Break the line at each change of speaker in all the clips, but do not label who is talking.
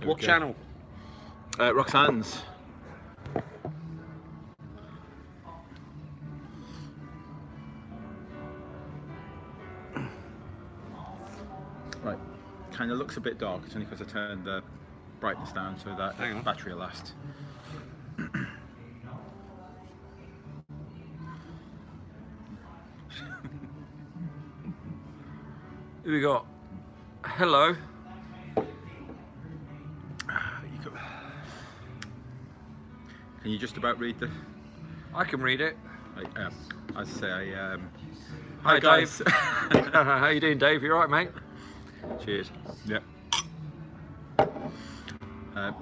What channel?
Roxanne's. Right, kind of looks a bit dark. It's only because I turned the brightness down so that the battery will last.
Who we got? Hello.
Can you just about read the?
I can read it.
I say,
Hi
guys.
Dave. How you doing, Dave? You all right, mate? Cheers.
Yeah.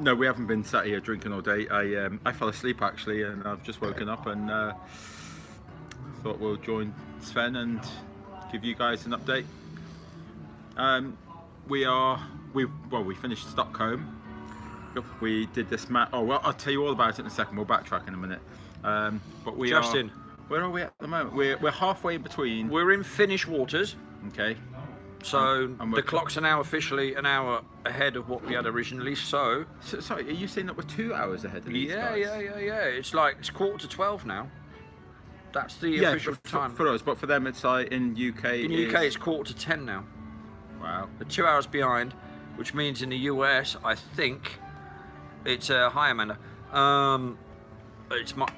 No, we haven't been sat here drinking all day. I fell asleep actually, and I've just woken up and thought we'll join Sven and give you guys an update. We finished Stockholm. We did this map. Oh well, I'll tell you all about it in a second. We'll backtrack in a minute. But we
Justin,
where are we at the moment? We're halfway in between.
we're in Finnish waters.
Okay.
So
And
the clocks are now officially an hour ahead of what we had originally. So
sorry, are you saying that we're 2 hours ahead of these guys?
yeah. It's like it's 11:45 now. That's the official time.
For us, but for them it's like in UK.
In UK, it's 9:45 now.
Wow.
They're 2 hours behind, which means in the US, I think it's hi Amanda. It's my.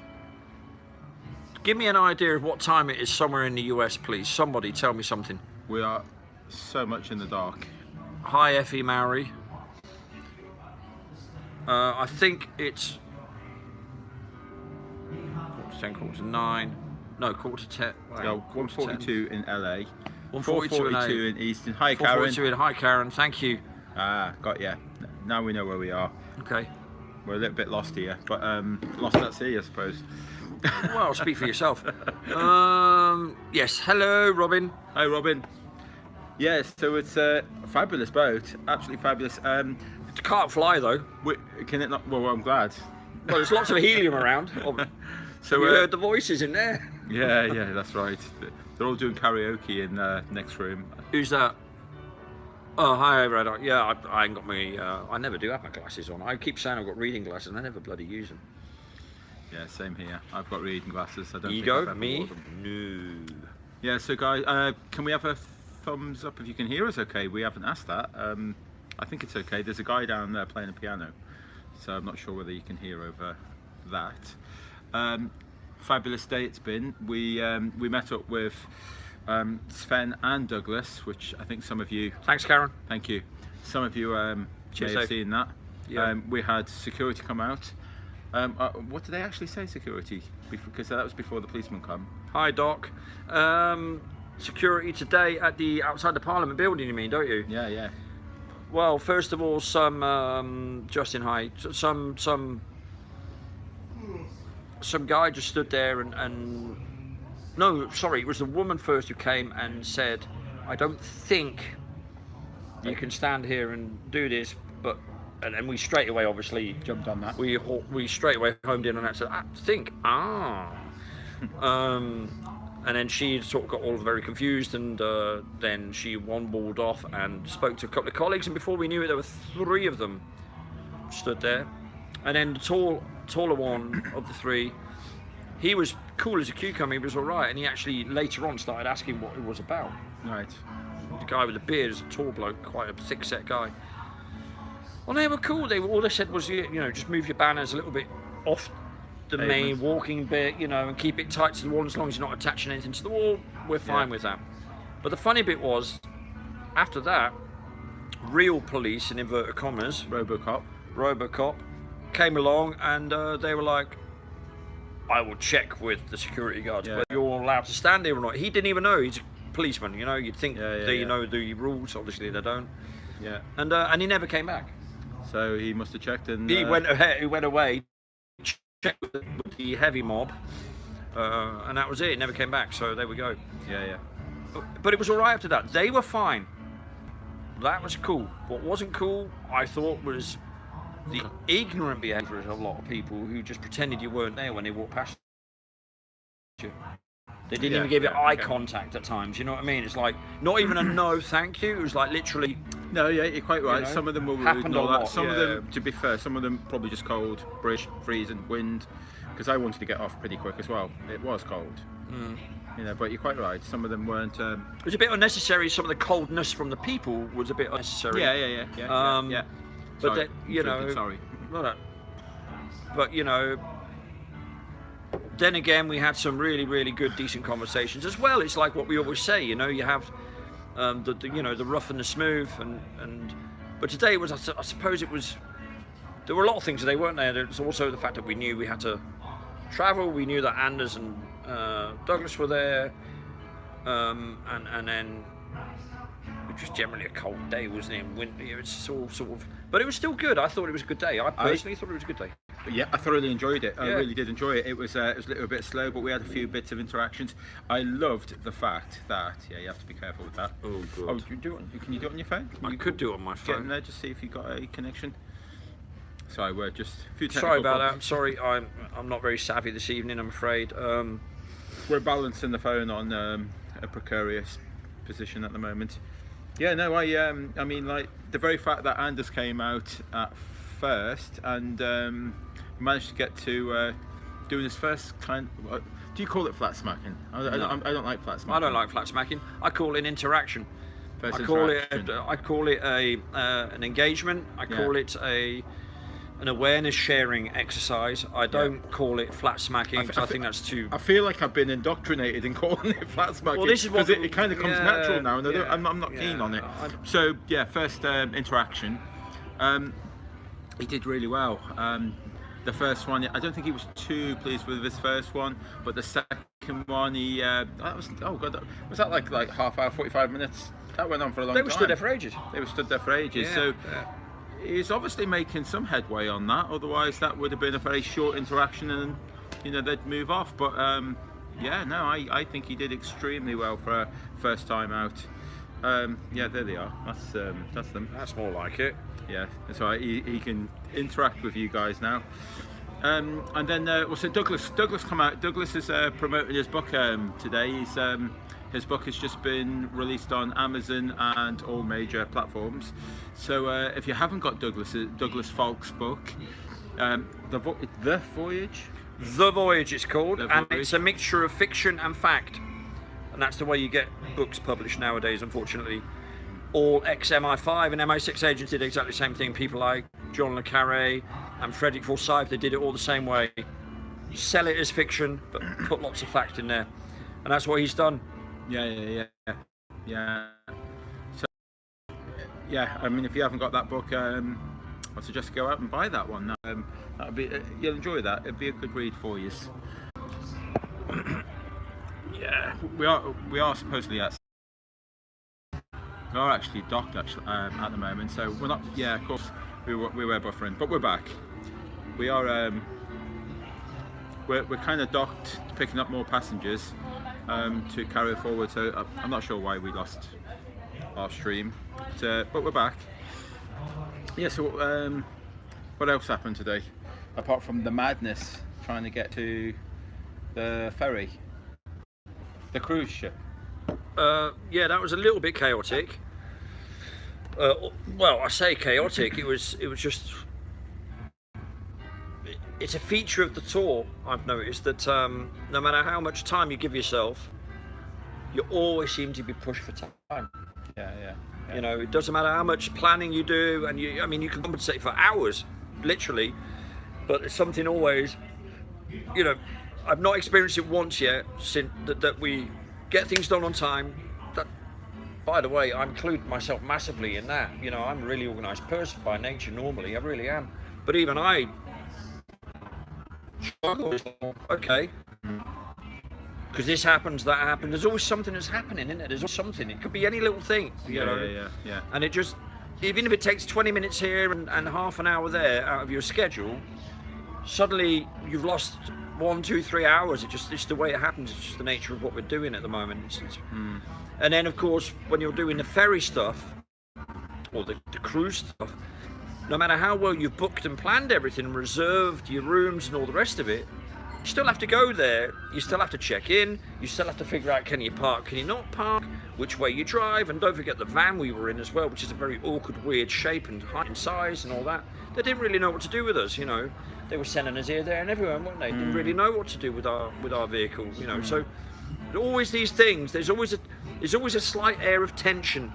Give me an idea of what time it is somewhere in the US, please. Somebody tell me something.
We are so much in the dark.
Hi Effie Maori. I think it's 10, 9:15. No, 10:15.
No, 1:42 in LA.
1:42
in Eastern. Hi Karen.
4:42 in. Hi Karen. Thank you.
Got ya. Now we know where we are.
Okay.
We're a little bit lost here, but lost at sea, I suppose.
Well, speak for yourself. Yes. Hello, Robin.
Hi, Robin. Yeah, so it's a fabulous boat, absolutely fabulous.
It can't fly though.
Can it not? Well, I'm glad.
Well, there's lots of helium around. So we heard the voices in there.
Yeah, that's right. They're all doing karaoke in the next room.
Who's that? Oh, hi, Red. Yeah, I ain't got my. I never do have my glasses on. I keep saying I've got reading glasses, and I never bloody use them.
Yeah, same here. I've got reading glasses. I don't.
Ego,
think I've ever
me,
worn them.
no.
Yeah, so guys, can we have a thumbs up if you can hear us? Okay, we haven't asked that. I think it's okay. There's a guy down there playing a piano, so I'm not sure whether you can hear over that. Fabulous day it's been. We met up with Sven and Douglas, which I think some of you.
Thanks, Karen.
Thank you. Some of you may have seen that.
Yeah.
We had security come out. What did they actually say, security? Because that was before the policeman come.
Hi, Doc. Security today at the outside the Parliament building, you mean, don't you?
Yeah.
Well, first of all, Justin, hi. Some guy just stood there and no, sorry, it was the woman first who came and said, I don't think you can stand here and do this, but and we straight away obviously
Jumped on that.
We straight away homed in on that and said, I think and then she sort of got all very confused, and then she one-balled off and spoke to a couple of colleagues, and before we knew it, there were 3 of them stood there. And then the taller one of the 3, he was cool as a cucumber, he was all right, and he actually later on started asking what it was about.
Right.
The guy with the beard is a tall bloke, quite a thick-set guy. Well, they were cool. All they said was, just move your banners a little bit off the main walking bit, and keep it tight to the wall. As long as you're not attaching anything to the wall, we're fine with that. But the funny bit was, after that, real police, in inverted commas, Robocop, came along, and they were like, I will check with the security guards whether you're allowed to stand here or not. He didn't even know. He's a policeman, you'd think they know the rules. Obviously they don't.
Yeah.
And he never came back.
So he must have checked and
he went away, checked with the heavy mob, and that was it. He never came back. So there we go.
Yeah.
But it was all right after that. They were fine. That was cool. What wasn't cool, I thought, was the ignorant behaviour of a lot of people who just pretended you weren't there when they walked past you. They didn't
Yeah,
even give you
yeah,
eye
okay.
contact at times. You know what I mean? It's like not even a no, thank you. It was like literally.
No, yeah, you're quite right.
know,
Some of them were rude
happened
and all
a
that.
lot,
Some of
yeah.
them, to be fair, some of them probably just cold, freezing, wind. Because I wanted to get off pretty quick as well. It was cold. You know, but you're quite right. Some of them weren't.
It was a bit unnecessary. Some of the coldness from the people was a bit unnecessary.
Yeah.
But
Sorry,
that, you know,
interrupted, sorry.
no. But you know, then again, we had some really, really good, decent conversations as well. It's like what we always say. You know, you have the you know, the rough and the smooth, and but today it was. I suppose it was. There were a lot of things today, weren't there? There was also the fact that we knew we had to travel. We knew that Anders and Douglas were there, and then it was just generally a cold day, wasn't it? And winter, it was all sort of, but it was still good. I thought it was a good day. I personally thought it was a good day.
Yeah, I thoroughly enjoyed it. I
Yeah.
really did enjoy it. It was a little bit slow, but we had a few bits of interactions. I loved the fact that you have to be careful with that.
Oh, good.
Oh, can you do it on your phone? Can
I
you
could do it on my
get in
phone.
there just see if you got a connection. Sorry, we're just a few
Sorry
technical
about that. I'm
problems.
sorry. I'm not very savvy this evening, I'm afraid.
We're balancing the phone on a precarious position at the moment. Yeah, no, I mean, like the very fact that Anders came out at first and managed to get to doing his first kind. Do you call it flat smacking? I don't like flat smacking.
I don't like flat smacking. I call it an interaction.
First
I call
interaction.
it an engagement. I call it an awareness sharing exercise. I don't call it flat smacking because I think that's too.
I feel like I've been indoctrinated in calling it flat smacking.
Well, this is what
because it kind of comes natural now, and I'm not
yeah,
keen on it. So yeah, first interaction. He did really well. The first one, I don't think he was too pleased with his first one, but the second one, he that was was that like half hour, 45 minutes? That went on for a long time.
They were stood there for ages.
They were stood there for ages.
Yeah,
so
yeah.
he's obviously making some headway on that. Otherwise, that would have been a very short interaction, and they'd move off. But yeah, no, I think he did extremely well for a first time out. Yeah, there they are. That's them.
That's more like it.
Yeah, that's right. He can interact with you guys now. And then also Douglas come out. Douglas is promoting his book today. His book has just been released on Amazon and all major platforms. So if you haven't got Douglas Falk's book, The Voyage.
The Voyage it's called,
The
and
Voyage.
it's a mixture of fiction and fact. And that's the way you get books published nowadays, unfortunately. All ex-MI5 and MI6 agents did exactly the same thing. People like John le Carré and Frederick Forsyth, they did it all the same way. Sell it as fiction, but put lots of fact in there. And that's what he's done.
Yeah. So yeah, I mean, if you haven't got that book, I suggest go out and buy that one. That'd be you'll enjoy that. It'd be a good read for you. Yeah, we are supposedly we are actually docked at the moment, so we're not. Yeah, of course we were buffering, but we're back. We are we're kind of docked, picking up more passengers to carry forward. So I'm not sure why we lost our stream, but we're back. Yeah. So what else happened today, apart from the madness trying to get to the ferry, the cruise ship?
Yeah, that was a little bit chaotic. Well, I say chaotic. It was just. It's a feature of the tour. I've noticed that no matter how much time you give yourself, you always seem to be pushed for time.
Yeah.
You know, it doesn't matter how much planning you do, and you can compensate for hours, literally. But it's something always. I've not experienced it once yet since that we get things done on time. That, by the way, I include myself massively in that. I'm a really organised person by nature normally. I really am. But even I struggle. Okay. Because this happens, that happens. There's always something that's happening, isn't it? There's always something. It could be any little thing.
Yeah.
And it just, even if it takes 20 minutes here and half an hour there out of your schedule, suddenly you've lost 1, 2, 3 hours. It's the way it happens. It's just the nature of what we're doing at the moment. And then, of course, when you're doing the ferry stuff or the cruise stuff, no matter how well you've booked and planned everything, reserved your rooms and all the rest of it, You still have to go there. You still have to check in. You still have to figure out, can you park, can you not park, which way you drive, and don't forget the van we were in as well, which is a very awkward, weird shape and height and size and all that. They didn't really know what to do with us, you know. They were sending us here, there, and everywhere, weren't they? Didn't really know what to do with our vehicle, you know. So always these things. There's always a slight air of tension,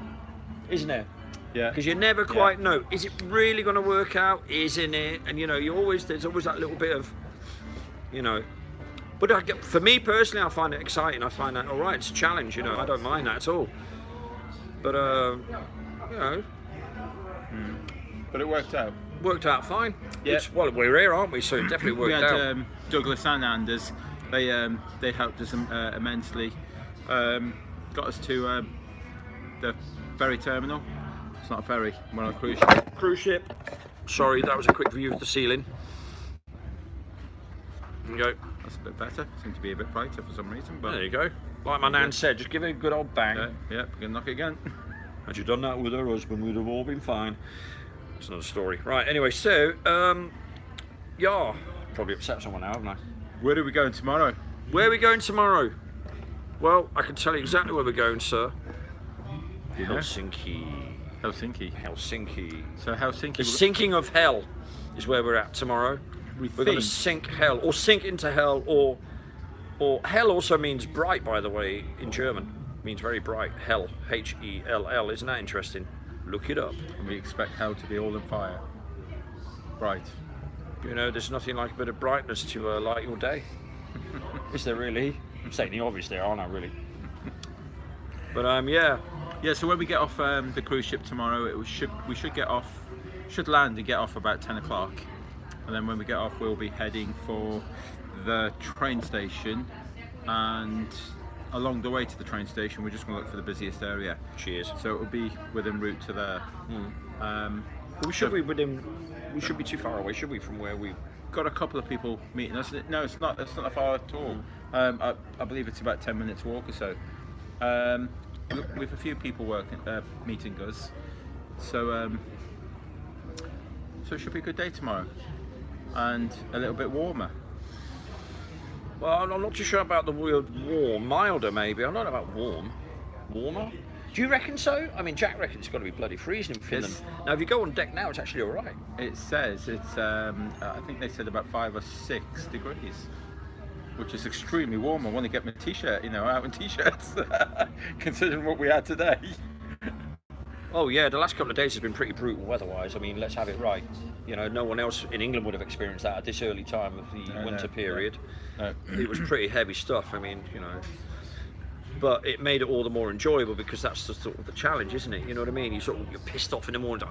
isn't there?
Yeah.
Because you never quite know. Is it really going to work out? Isn't it? And you know, there's always that little bit of, you know. But for me personally, I find it exciting. I find that all right. It's a challenge, you know. I don't mind that at all. But you know.
But it worked out.
Worked out fine.
Yeah.
Well, we're here, aren't we? So it definitely worked
we had,
out.
Douglas and Anders. They helped us immensely. Got us to the ferry terminal. It's not a ferry. We're on a cruise ship.
Cruise ship. Sorry, that was a quick view of the ceiling. There you go.
That's a bit better. Seems to be a bit brighter for some reason. But
There you go. Like my nan said, just give it a good old bang.
yeah, we're gonna knock it again.
Had you done that with her husband, we'd have all been fine. It's another story. Right, anyway, so, yeah, probably upset someone now, haven't I?
Where are we going tomorrow?
Where are we going tomorrow? Well, I can tell you exactly where we're going, sir.
You know?
Helsinki.
So Helsinki.
The sinking of hell is where we're at tomorrow. We're going to sink hell, or sink into hell, or hell also means bright, by the way, in German. It means very bright. Hell, H-E-L-L. Isn't that interesting? Look it up.
And we expect hell to be all in fire. Bright.
You know, there's nothing like a bit of brightness to light your day. Is there really? I'm saying the obvious there, aren't I, really? But yeah.
Yeah, so when we get off the cruise ship tomorrow, we should land and get off about 10 o'clock. And then when we get off, we'll be heading for the train station. And along the way to the train station, we're just going to look for the busiest area.
Cheers.
So it will be within route to there.
We should be too far away, should we, from where we
got a couple of people meeting us. No, it's not that far at all. I believe it's about 10 minutes walk or so. With a few people meeting us. So it should be a good day tomorrow. And a little bit warmer.
Well, I'm not too sure about the word warm. Milder, maybe. I don't know about warm. Warmer? Do you reckon so? I mean, Jack reckons it's got to be bloody freezing in Finland. Now, if you go on deck now, it's actually all right.
It says it's, I think they said about 5 or 6 degrees, which is extremely warm. I want to get my t-shirt, out in t-shirts, considering what we had today.
Oh yeah, the last couple of days has been pretty brutal weather-wise. I mean, let's have it right. No one else in England would have experienced that at this early time of the winter period.
No.
It was pretty heavy stuff. I mean, but it made it all the more enjoyable because that's the sort of the challenge, isn't it? You know what I mean? You're pissed off in the morning.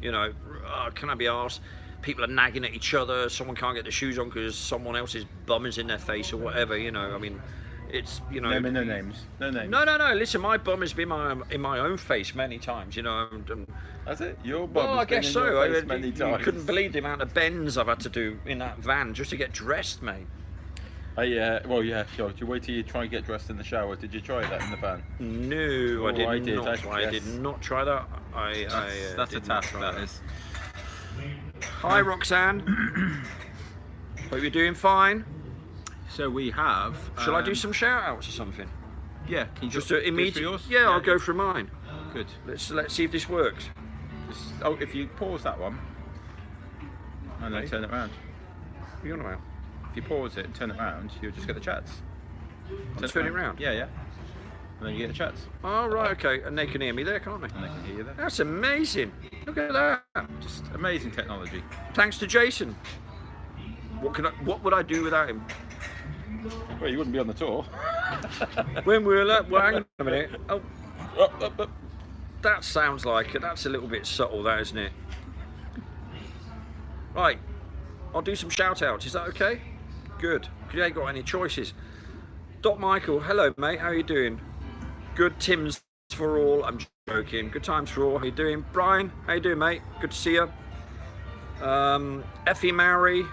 Can I be arsed? People are nagging at each other. Someone can't get their shoes on because someone else's bum is in their face or whatever. I mean, it's
No names. No names.
No. Listen, my bum has been in my own face many times.
That's it. Your bum.
Well, I guess so.
Many times.
You couldn't believe the amount of bends I've had to do in that van just to get dressed, mate.
Well, yeah. Sure. Did you wait till you try and get dressed in the shower? Did you try that in the van?
No, I did not. I did not try that.
That's a task. That is.
Hi, Roxanne. Hope you're doing fine.
So we have.
Shall I do some shout outs or something?
Yeah. Can you
just
go
immediate?
for yours?
Yeah, I'll go for mine.
Good.
Let's see if this works.
If you pause that one and then turn it around.
What are you on about?
If you pause it and turn it around, you'll just get the chats.
Turn it around?
Yeah. And then you get the chats.
Oh, right, okay. And they can hear me there, can't they?
And they can hear you there.
That's amazing. Look at that.
Just amazing technology.
Thanks to Jason. What would I do without him?
Well, you wouldn't be on the tour.
When we were hang on a minute. Oh. That sounds like it. That's a little bit subtle, that, isn't it? Right. I'll do some shout outs. Is that okay? Good. You ain't got any choices. Doc Michael, hello mate, how you doing? Good Tims for all. I'm joking. Good times for all. How you doing? Brian, how you doing, mate? Good to see you. Effie Mary,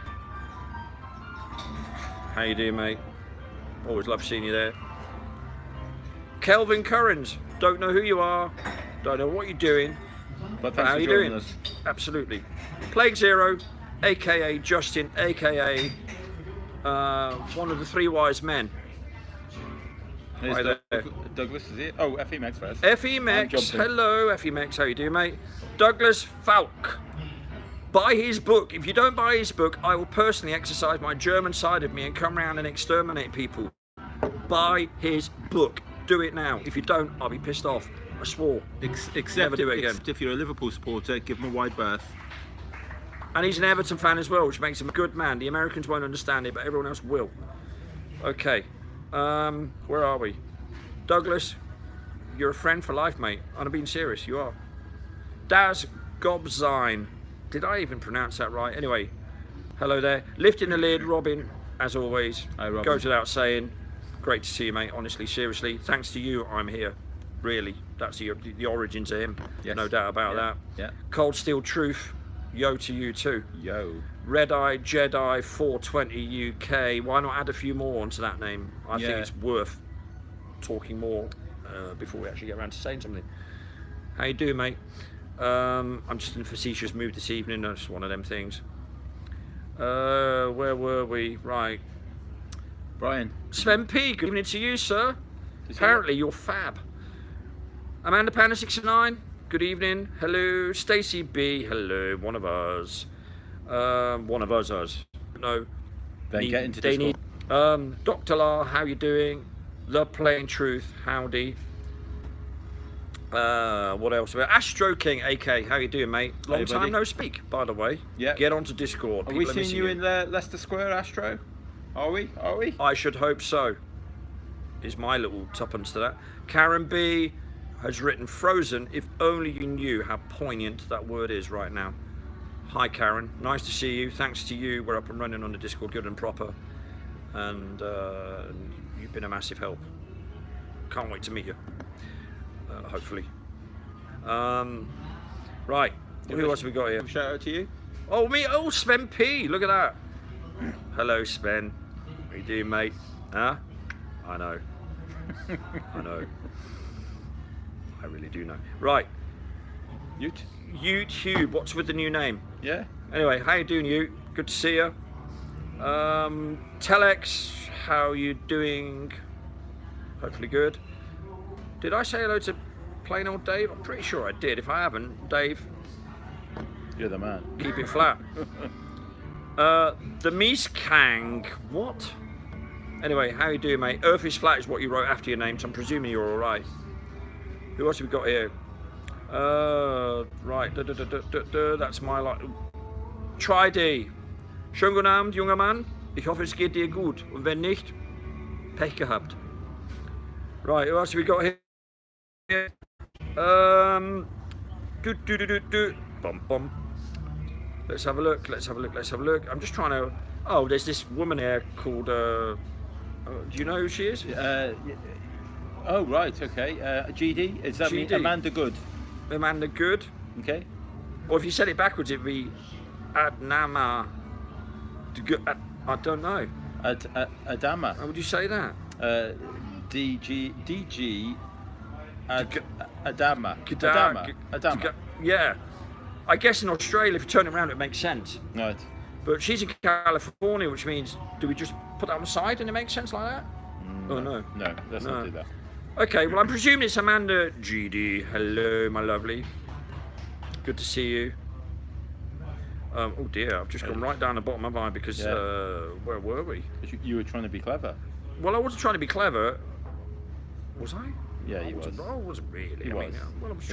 how you doing, mate? Always love seeing you there. Kelvin Currans, don't know who you are, don't know what you're doing,
But
how
thanks
you
for joining
doing?
us.
Absolutely. Plague Zero, aka Justin, aka one of the three wise men.
Here's
Right there.
Douglas, is it? Oh, FE Max first.
FE Max, hello FE Max, how you doing, mate? Douglas Falk. Buy his book. If you don't buy his book, I will personally exercise my German side of me and come around and exterminate people. Buy his book. Do it now. If you don't, I'll be pissed off. I swore.
Except,
Never do it again.
Except if you're a Liverpool supporter, give him a wide berth.
And he's an Everton fan as well, which makes him a good man. The Americans won't understand it, but everyone else will. Okay. Where are we? Douglas, you're a friend for life, mate. I'm being serious, you are. Daz Gobzine. Did I even pronounce that right? Anyway, hello there. Lifting the lid, Robin, as always.
Hi, Robin.
Goes without saying. Great to see you, mate. Honestly, seriously. Thanks to you, I'm here. Really. That's the origins of him.
Yes.
No doubt about that.
Yeah.
Cold Steel Truth. Yo to you too.
Yo.
Red Eye Jedi 420 UK. Why not add a few more onto that name? I think it's worth talking more before we actually get around to saying something. How you doing, mate? I'm just in a facetious mood this evening. That's one of them things. Where were we? Right.
Brian.
Sven P. Good evening to you, sir. Apparently you're fab. Amanda Panda 69. Good evening. Hello. Stacy B. Hello. One of us. Us. No.
Then get into Discord.
Dr. La, how you doing? The Plain Truth. Howdy. What else? Astro King, AK. How you doing, mate? Long time no speak, by the way.
Yeah.
Get onto Discord.
Are we seeing you in Leicester Square, Astro? Are we? Are we?
I should hope so. Is my little tuppence to that. Karen B has written Frozen. If only you knew how poignant that word is right now. Hi, Karen. Nice to see you. Thanks to you, we're up and running on the Discord, good and proper. And you've been a massive help. Can't wait to meet you. Hopefully. Right. Who else have we got here?
Shout out to you.
Oh, me. Oh, Sven P. Look at that. Hello, Sven. How you doing, mate? Huh? I know. I know. I really do know. Right. YouTube. What's with the new name?
Yeah.
Anyway, how you doing, you? Good to see you. Telex, how you doing? Hopefully good. Did I say hello to plain old Dave? I'm pretty sure I did. If I haven't, Dave,
you're the man.
Keep it flat. The Mies Kang. What? Anyway, how you doing, mate? Earth is flat is what you wrote after your name, so I'm presuming you're all right. Who else have we got here? Right. That's my like. Try D. Schönen guten Abend, junger Mann. Ich hoffe, es geht dir gut. Und wenn nicht, Pech gehabt. Right. Who else have we got here? Bum bum. Let's have a look. I'm just trying to. Oh, there's this woman here called. Do you know who she is?
Oh right, okay. GD. Is that
GD.
Amanda Good?
Amanda Good.
Okay.
Or if you said it backwards, it'd be Adnama. I don't know.
Adama.
How would you say that?
DG. Adama.
Yeah. I guess in Australia, if you turn it around, it makes sense.
Right.
But she's in California, which means, do we just put that on the side and it makes sense like that? Oh, no.
No, let's not do that.
Okay, well, I'm presuming it's Amanda GD. Hello, my lovely. Good to see you. Oh, dear, I've just gone right down the bottom of mine because, where were we?
You were trying to be clever.
Well, I wasn't trying to be clever. Was I?
Yeah, you was.
I wasn't really.
You was.
Well, I was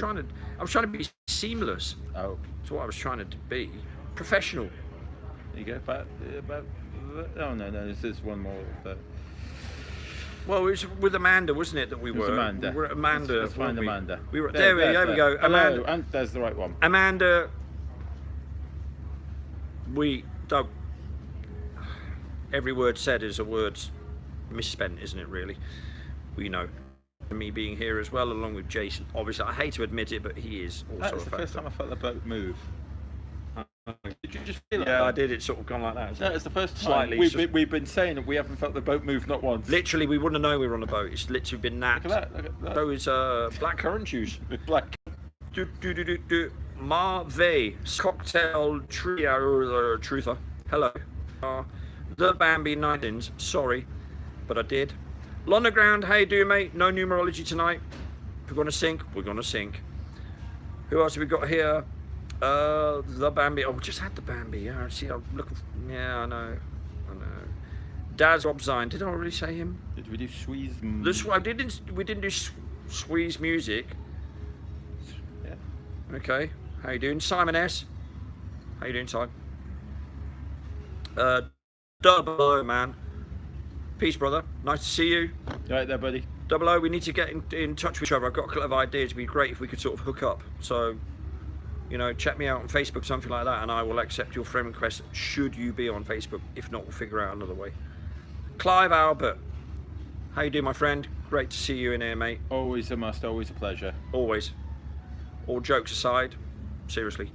trying to be seamless.
Oh.
That's what I was trying to be. Professional.
There you go. Oh, no, there's one more.
Well, it was with Amanda, wasn't it, that we were?
Amanda.
We were at Amanda.
Let's find Amanda.
We were there we go.
Hello,
Amanda.
and there's the right one.
Amanda. Every word said is a word misspent, isn't it, really? We know. Me being here as well, along with Jason. Obviously, I hate to admit it, but he is also
That's the first time I felt the boat move. Did you just feel
I did. It's sort of gone like that.
No, it's the first time. We've been saying that we haven't felt the boat move not once.
Literally, we wouldn't have known we were on a boat. It's literally been napped.
Look at that.
Those black currant juice.
Black.
Marve, Cocktail Trio, Truther. Hello. The Bambi Nidins. Sorry, but I did. Londerground, how you doing, mate? No numerology tonight. If we're gonna sink, we're gonna sink. Who else have we got here? The Bambi. Oh, we just had the Bambi. Yeah, see, I'm looking. Yeah, I know. Daz Rob Zine. Did I already say him?
Did we do Squeeze?
We didn't do Squeeze music.
Yeah.
Okay. How you doing, Simon S? How you doing, Simon? Double O, man. Peace, brother. Nice to see you.
Right there, buddy.
Double O, we need to get in touch with each other. I've got a couple of ideas. It'd be great if we could sort of hook up. So, you know, check me out on Facebook, something like that, and I will accept your friend request should you be on Facebook. If not, we'll figure out another way. Clive Albert, how you doing, my friend? Great to see you in here, mate.
Always a must, always a pleasure.
Always. All jokes aside, seriously.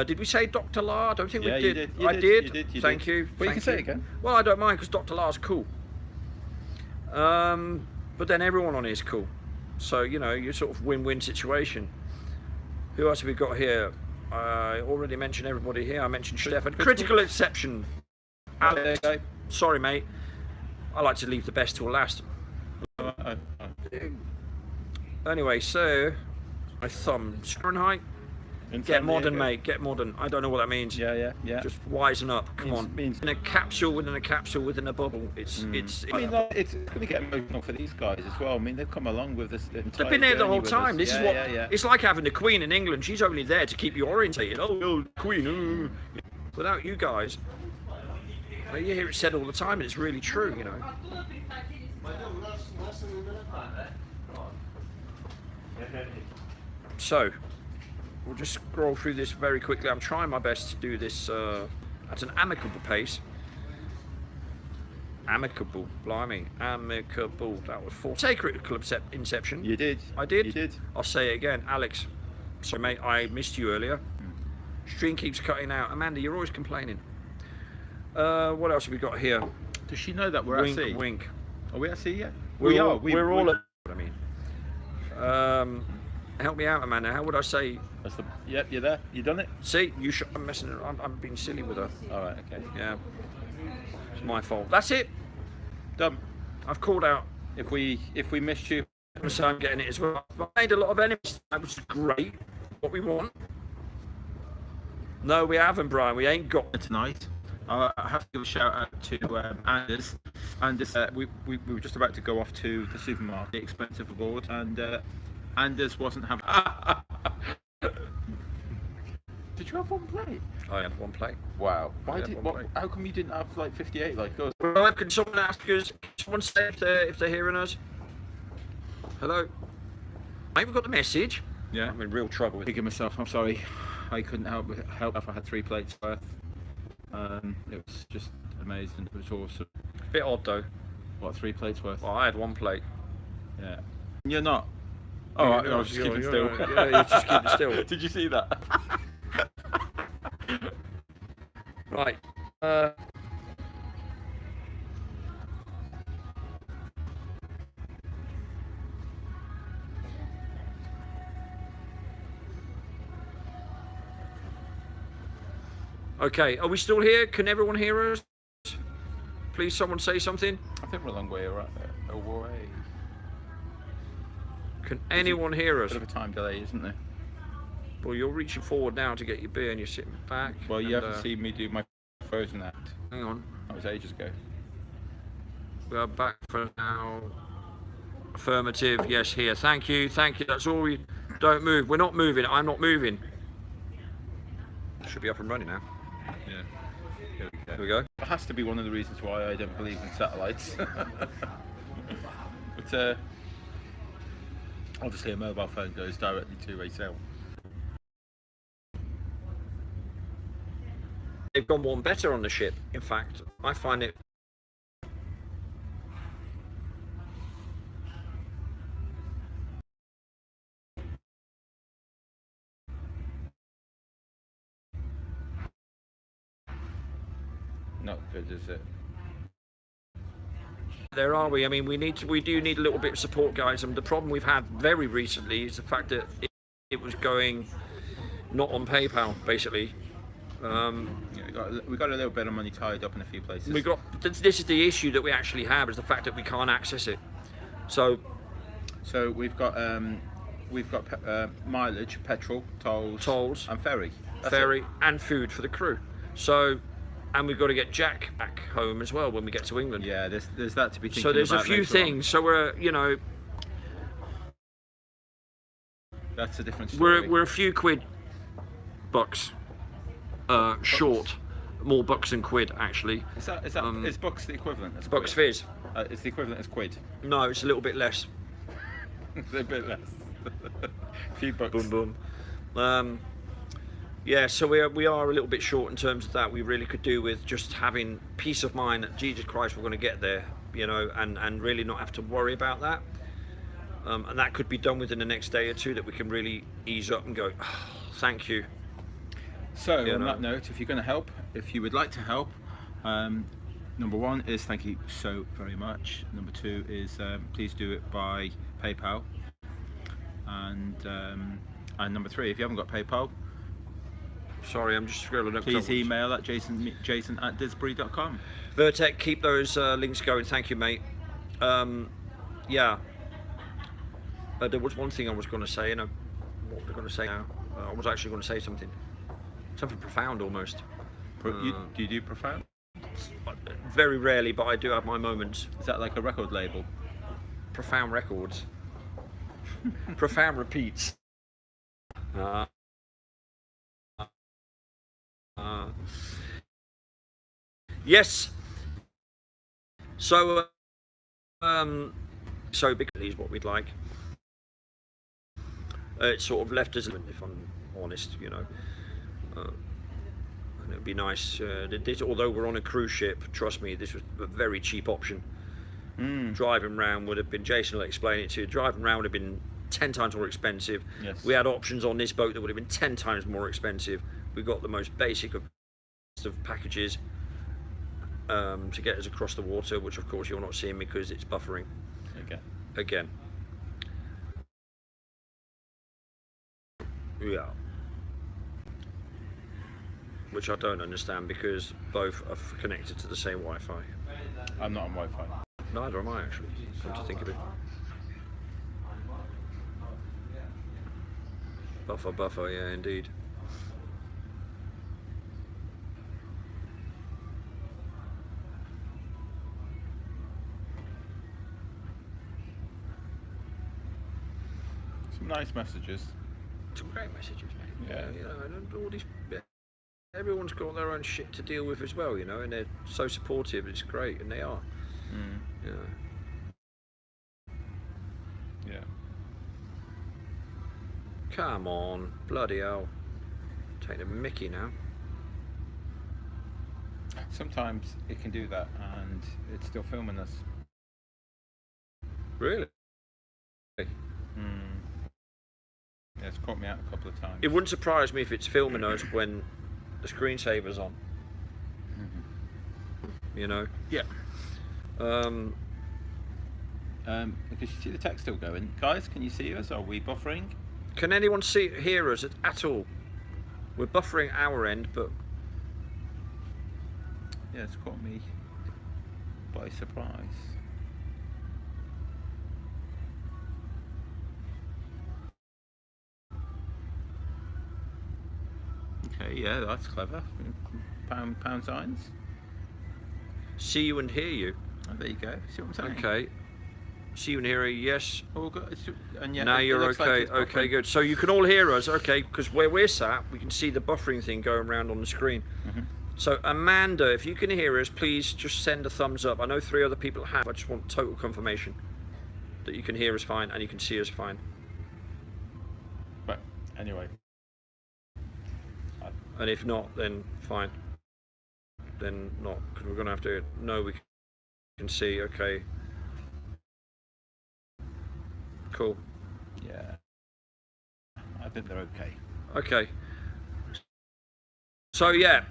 Did we say Dr. La? I don't think we did.
You did.
I did.
You
Thank
did.
you.
Well, you can say it again.
Well, I don't mind because Dr. La's cool. But then everyone on here is cool. So, you know, you're sort of win-win situation. Who else have we got here? I already mentioned everybody here. I mentioned Stefan. Critical exception. Alex. Sorry, mate. I like to leave the best till last. Anyway, so my thumb. Fahrenheit. Get modern, mate. Get modern. I don't know what that means.
Yeah.
Just wisen up. Come on.
Means
in a capsule within a capsule within a bubble. It's.
I mean, it's going to get emotional for these guys as well. I mean, they've come along with this.
They've been there the whole time. This is what. It's like having the Queen in England. She's only there to keep you orientated. Oh, Queen. Without you guys, you hear it said all the time, and it's really true. You know. So, we'll just scroll through this very quickly. I'm trying my best to do this at an amicable pace. Amicable, blimey, amicable. That was for Sacred Club Inception.
You did.
I did.
You did.
I'll say it again, Alex. Sorry, mate, I missed you earlier. Stream keeps cutting out. Amanda, you're always complaining. What else have we got here?
Does she know that we're
wink,
at sea?
Wink.
Are we at sea yet?
We're all at. I mean. Help me out, Amanda. How would I say?
Yep, you're there. You done it?
See, you should. I'm messing around. I'm being silly with her.
All right. Okay.
Yeah. It's my fault. That's it.
Done.
I've called out.
If we missed you,
So I'm getting it as well. I've made a lot of enemies, which is great. What we want. No, we haven't, Brian. We ain't got
tonight. I have to give a shout out to Anders. Anders, we were just about to go off to the supermarket, expensive abroad, and Anders wasn't having. Did you have one plate?
I had one plate.
Wow. How come you didn't have like 58 like us?
Well, can someone ask us? Can someone say if they're hearing us? Hello. Mate, we got the message.
Yeah.
I'm in real trouble.
Thinking myself, I'm sorry. I couldn't help if I had 3 plates worth. It was just amazing. It was awesome.
Bit odd though.
What, 3 plates worth?
Well, I had 1 plate.
Yeah. You're not. Oh, I was just keeping still.
Yeah, you're just keeping still.
Did you see that?
Right. Okay, are we still here? Can everyone hear us? Please, someone say something.
I think we're a long way away.
Can anyone hear us?
Bit of a time delay, isn't there?
Well, you're reaching forward now to get your beer and you're sitting back.
Well, you haven't seen me do my Frozen act.
Hang on.
That was ages ago.
We are back for now. Affirmative. Yes, here. Thank you. Thank you. That's all we... Don't move. We're not moving. I'm not moving. Should be up and running now.
Yeah.
Here we go.
It has to be one of the reasons why I don't believe in satellites. But obviously a mobile phone goes directly to a cell.
They've gone one better on the ship. In fact, I find it...
Not good, is it?
There are we. I mean, we do need a little bit of support, guys. And the problem we've had very recently is the fact that it was going not on PayPal, basically.
Yeah, we got a little bit of money tied up in a few places.
This is the issue that we actually have, is the fact that we can't access it. So
we've got mileage, petrol, tolls, and ferry.
And food for the crew. So, and we've got to get Jack back home as well when we get to England.
Yeah, there's that to be thinking
about. So there's
about
a few things.
On.
So we're, you know,
that's a different story.
We're a few bucks short. More bucks than quid, actually.
Is bucks the equivalent? As
bucks
quid?
fizz.
It's the equivalent as quid.
No, it's a little bit less.
A bit less. A few bucks.
Boom boom. Yeah, so we are a little bit short in terms of that. We really could do with just having peace of mind that Jesus Christ, we're going to get there, you know, and really not have to worry about that. And that could be done within the next day or two, that we can really ease up and go, oh, thank you.
So on that note, if you're going to help, if you would like to help, number one is thank you so very much. Number two is please do it by PayPal. And number three, if you haven't got PayPal,
sorry, I'm just scrolling up.
Please email at jason@disbury.com.
Vertec, keep those links going. Thank you, mate. Yeah. There was one thing I was going to say, and what was I going to say now? I was actually going to say something profound almost.
Do you do profound?
Very rarely, but I do have my moments.
Is that like a record label?
Profound Records. Profound repeats. Yes. So basically is what we'd like. It sort of left us, if I'm honest, you know. And it'd be nice. Although we're on a cruise ship, trust me, this was a very cheap option. Driving round would have been, Jason will explain it to you, driving round would have been 10 times more expensive.
Yes.
We had options on this boat that would have been 10 times more expensive. We got the most basic of packages to get us across the water, which of course you're not seeing because it's buffering. Again. Yeah. Which I don't understand, because both are connected to the same Wi-Fi.
I'm not on Wi-Fi.
Neither am I, actually, come to think of it. Buffer, yeah, indeed.
Some nice messages.
Some great messages, mate.
Yeah.
You know, and all these, everyone's got their own shit to deal with as well, you know, and they're so supportive. It's great, and they are. Yeah.
Yeah.
Come on, bloody hell. Taking a mickey now.
Sometimes it can do that, and it's still filming us.
Really?
Yeah, it's caught me out a couple of times.
It wouldn't surprise me if it's filming us when the screensaver's on. You know?
Yeah. Because you see the text still going. Guys, can you see us? Are we buffering?
Can anyone hear us at all? We're buffering our end, but...
Yeah, it's caught me by surprise. Okay, yeah, that's clever. Pound signs.
See you and hear you.
Oh, there you go. See what I'm saying?
Okay. See you and hear you, yes.
All good. And yeah,
now you're okay.
Like
okay, good. So you can all hear us, okay, because where we're sat, we can see the buffering thing going around on the screen. So Amanda, if you can hear us, please just send a thumbs up. I know 3 other people have. I just want total confirmation that you can hear us fine and you can see us fine.
But anyway.
And if not, then fine. Then not, because we're going to have to know we can see. Okay. Cool.
Yeah. I think they're okay.
Okay. So yeah,